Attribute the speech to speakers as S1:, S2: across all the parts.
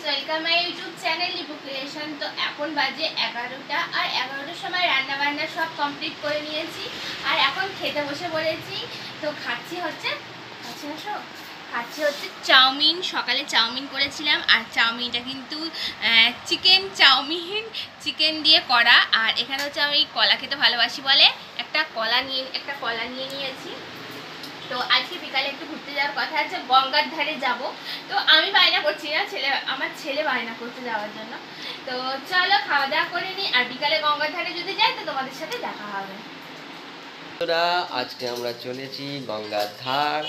S1: Welcome my YouTube channel Lipu creation. তো এখন বাজে 11টা, আর 11টার সময় রান্না বান্না সব কমপ্লিট করে নিয়েছি, আর এখন খেতে বসে পড়েছি। তো খাচ্ছি হচ্ছে চাউমিন। সকালে চাউমিন করেছিলাম, আর চাউমিনটা কিন্তু চিকেন চাউমিন, চিকেন দিয়ে করা। আর এখানে হচ্ছে আমি কলা খেতে ভালোবাসি বলে একটা কলা নিয়ে নিয়েছি। তো আজকে বিকালে একটু ঘুরতে যাওয়ার কথা আছে, গঙ্গার ধারে যাব। তো আমি বায়না করছি না, আমার ছেলে বায়না করতে যাওয়ার জন্য। তো চলো খাওয়া দাওয়া করে নিই, আর বিকালে গঙ্গার ধারে যদি যাই তো তোমাদের সাথে দেখা হবে।
S2: আজকে আমরা চলেছি গঙ্গার ধার,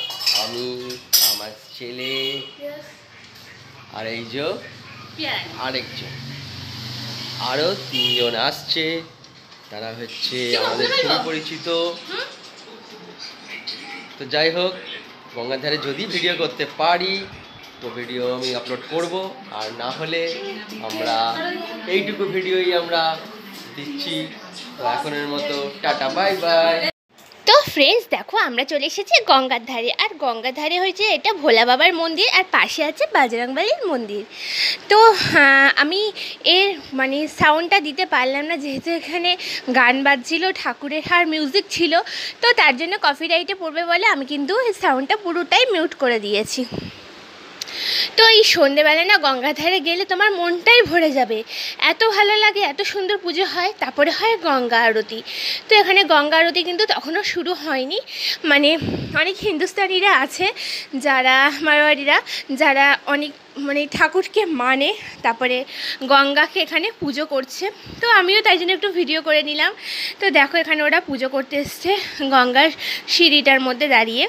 S2: আমি, আমার ছেলে আর এই যে আরেকজন, আরো 3 জন আসছে। তারা হচ্ছে আমাদের খুবই পরিচিত। তো যাই হোক, গঙ্গার ধারে যদি ভিডিও করতে পারি তো ভিডিও আমি আপলোড করব, আর না হলে আমরা এইটুকু ভিডিওই আমরা দিচ্ছি। তো এখনের মতো টাটা, বাই বাই।
S1: তো ফ্রেন্ডস দেখো, আমরা চলে এসেছি গঙ্গার ধারে। আর গঙ্গার ধারে হয়েছে এটা ভোলা বাবার মন্দির, আর পাশে আছে বাজরংবলীর মন্দির। তো আমি এর সাউন্ডটা দিতে পারলাম না, যেহেতু এখানে গান বাজছিল, ঠাকুরের আর মিউজিক ছিল। তো তার জন্য কপিরাইটে পড়বে বলে আমি কিন্তু এই সাউন্ডটা পুরোটাই মিউট করে দিয়েছি। তো এই সন্ধেবেলা না গঙ্গার ধারে গেলে তোমার মনটাই ভরে যাবে, এত ভালো লাগে, এত সুন্দর পুজো হয়। তারপরে হয় গঙ্গা আরতি। তো এখানে গঙ্গা আরতি কিন্তু তখনও শুরু হয়নি। অনেক হিন্দুস্তানিরা আছে, যারা মারোয়ারিরা, যারা অনেক ঠাকুরকে তারপরে গঙ্গাকে এখানে পুজো করছে। তো আমিও তাই জন্য একটু ভিডিও করে নিলাম। তো দেখো এখানে ওরা পুজো করতে এসছে গঙ্গার সিঁড়িটার মধ্যে দাঁড়িয়ে।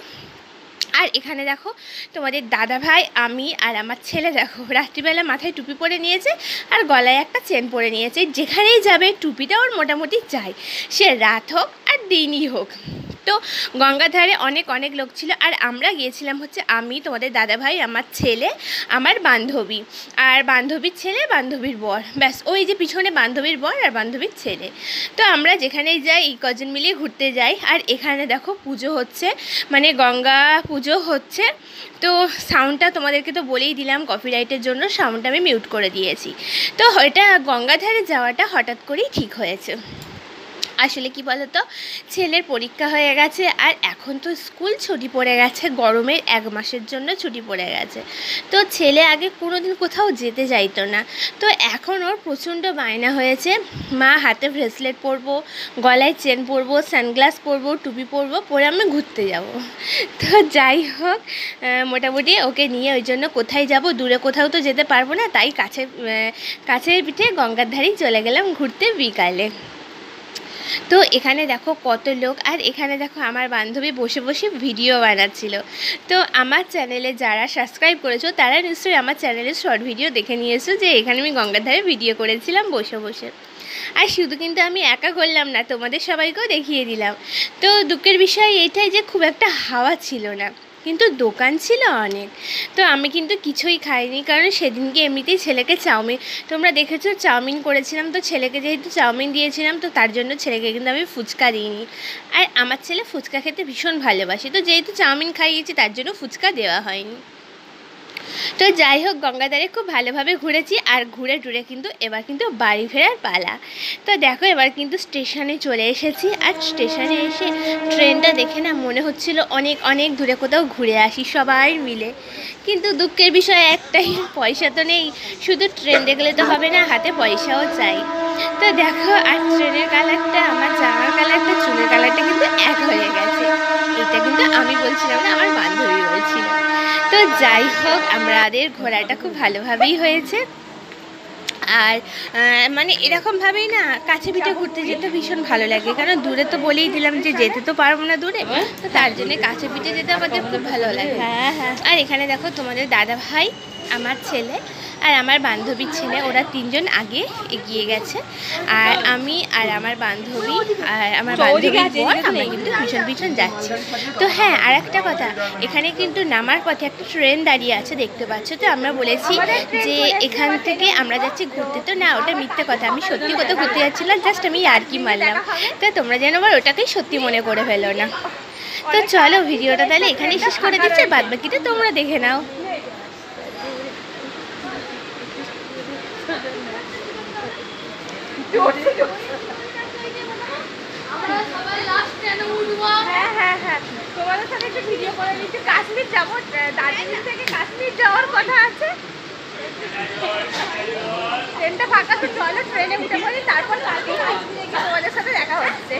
S1: আর এখানে দেখো তোমাদের দাদা ভাই, আমি আর আমার ছেলে দেখো রাত্রিবেলা মাথায় টুপি পরে নিয়েছে, আর গলায় একটা চেন পরে নিয়েছে। যেখানেই যাবে টুপিটা ওর মোটামুটি চাই, সে রাত হোক আর দিনই হোক। তো গঙ্গার ধারে অনেক লোক ছিল, আর আমরা গিয়েছিলাম হচ্ছে আমি, তোমাদের দাদা ভাই, আমার ছেলে, আমার বান্ধবী, আর বান্ধবীর ছেলে, বান্ধবীর বর, ব্যাস ওই যে পিছনে বান্ধবীর বর আর বান্ধবীর ছেলে। তো আমরা যেখানেই যাই এই কজন মিলিয়ে ঘুরতে যাই। আর এখানে দেখো পুজো হচ্ছে, গঙ্গা পুজো হচ্ছে। তো সাউন্ডটা তোমাদেরকে তো বলেই দিলাম, কপিরাইটের জন্য সাউন্ডটা আমি মিউট করে দিয়েছি। তো এটা গঙ্গাধারে যাওয়াটা হঠাৎ করেই ঠিক হয়েছে। আসলে কি বলতো, ছেলের পরীক্ষা হয়ে গেছে, আর এখন তো স্কুল ছুটি পড়ে গেছে, গরমের 1 মাসের জন্য ছুটি পড়ে গেছে। তো ছেলে আগে কোনোদিন কোথাও যেতে চাইতো না। তো এখন ওর প্রচণ্ড বায়না হয়েছে, মা হাতে ব্রেসলেট পরবো, গলায় চেন পরবো, সানগ্লাস পরবো, টুপি পরবো, পরে আমি ঘুরতে যাব। তো যাই হোক, মোটামুটি ওকে নিয়ে ওই জন্য কোথায় যাব, দূরে কোথাও তো যেতে পারবো না, তাই কাছের পিঠে গঙ্গার ধারেই চলে গেলাম ঘুরতে বিকালে। তো এখানে দেখো কত লোক, আর এখানে দেখো আমার বান্ধবী বসে বসে ভিডিও বানাচ্ছিল। তো আমার চ্যানেলে যারা সাবস্ক্রাইব করেছো তারা নিশ্চয়ই আমার চ্যানেলে শর্ট ভিডিও দেখে নিয়েছো, যে এখানে আমি গঙ্গার ধারে ভিডিও করেছিলাম বসে বসে। আর শুধু কিন্তু আমি একা করলাম না, তোমাদের সবাইকেও দেখিয়ে দিলাম। তো দুঃখের বিষয় এটাই যে খুব একটা হাওয়া ছিল না, কিন্তু দোকান ছিল অনেক। তো আমি কিন্তু কিছুই খাইনি, কারণ সেদিনকে এমনিতেই ছেলেকে তোমরা দেখেছো চাউমিন করেছিলাম। তো ছেলেকে যেহেতু চাউমিন দিয়েছিলাম, তো তার জন্য ছেলেকে কিন্তু আমি ফুচকা দিইনি। আর আমার ছেলে ফুচকা খেতে ভীষণ ভালোবাসে, তো যেহেতু চাউমিন খাইয়েছি তার জন্য ফুচকা দেওয়া হয়নি। তো যাই হোক, গঙ্গাধারে খুব ভালোভাবে ঘুরেছি, আর ঘুরে টুরে কিন্তু এবার কিন্তু বাড়ি ফেরার পালা। তো দেখো এবার কিন্তু স্টেশনে চলে এসেছি, আর স্টেশনে এসে ট্রেনটা দেখে না মনে হচ্ছিল অনেক দূরে কোথাও ঘুরে আসি সবাই মিলে। কিন্তু দুঃখের বিষয় একটাই, পয়সা তো নেই। শুধু ট্রেন দেখলে তো হবে না, হাতে পয়সাও চাই। তো দেখো, আর ট্রেনের কালারটা, আমার জামার কালারটা, চুলের কালারটা কিন্তু এক হয়ে গেছে। এটা কিন্তু আমি বলছিলাম না, আমার বান্ধবী বলছিল। তো যাই হোক, আমাদের ঘোরাটা খুব ভালোভাবেই হয়েছে। আর এরকমভাবেই না কাছে পিঠে ঘুরতে যেতে ভীষণ ভালো লাগে, কারণ দূরে তো বলেই দিলাম যে যেতে তো পারবো না দূরে, তো তার জন্য কাছে পিঠে যেতে আমাদের খুব ভালো লাগে। আর এখানে দেখো তোমাদের দাদা ভাই, আমার ছেলে আর আমার বান্ধবীর ছেলে, ওরা 3 জন আগে এগিয়ে গেছে, আর আমি আর আমার বান্ধবী আর আমার বান্ধবীর বর আমরা কিন্তু পিছন যাচ্ছি। তো হ্যাঁ, আর একটা কথা, এখানে কিন্তু নামার পথে একটা ট্রেন দাঁড়িয়ে আছে, দেখতে পাচ্ছ। তো আমরা বলেছি যে এখান থেকে আমরা যাচ্ছি ঘুরতে, তো না, ওটা মিথ্যে কথা, আমি সত্যি কথা ঘুরতে যাচ্ছিলাম, জাস্ট আমি ইয়ার্কি মারলাম। তো তোমরা যেন আবার ওটাকেই সত্যি মনে করে ফেলো না। তো চলো ভিডিওটা তাহলে এখানেই শেষ করে দিচ্ছি, বাদ বাকিটা তোমরা দেখে নাও। জন্য। হ্যাঁ হ্যাঁ হ্যাঁ, তোমাদের সাথে একটু ভিডিও করে নিচ্ছি। কাশ্মীর যাবো, দার্জিলিং থেকে কাশ্মীর যাওয়ার কথা আছে। ট্রেনটা ফাঁকা, তো চলো ট্রেনে উঠে পড়ি, তারপর কালকে কাশ্মীরে গিয়ে তোমাদের সাথে দেখা হচ্ছে।